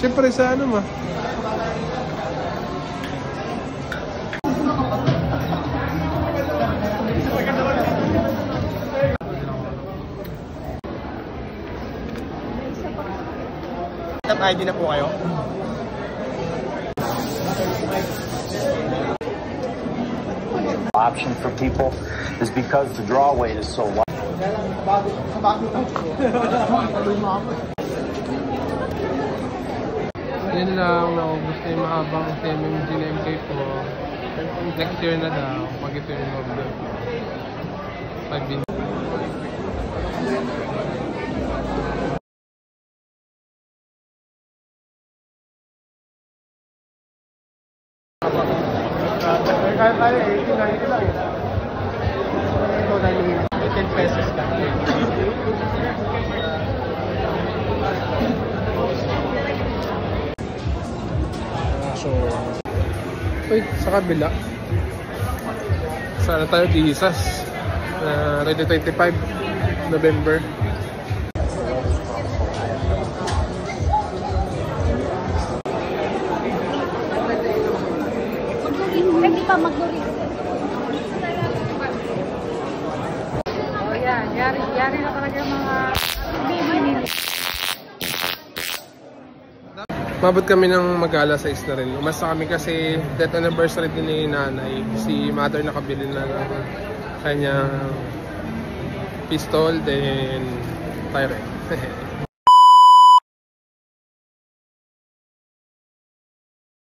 Siyempre sa ano ma. ID na po kayo? Option for people is because the draw weight is so light. Yan lang, naubos na yung mahabang TMMG na MK4. Next year na daw, pag ito yung order. 5 din. Kaya 80 lang eh. Ito dahil 10 pesos ka. So, wait, sa kabila. Sana tayo Disas. Ready 25 November. Hindi pa magluri. Oh yan, yari na talaga yung mga baby nila. Mabot kami ng mag-ala 6 na rin. Umasa kami kasi death anniversary din ni nanay. Si mother nakabili na ng kanyang pistol, then fire.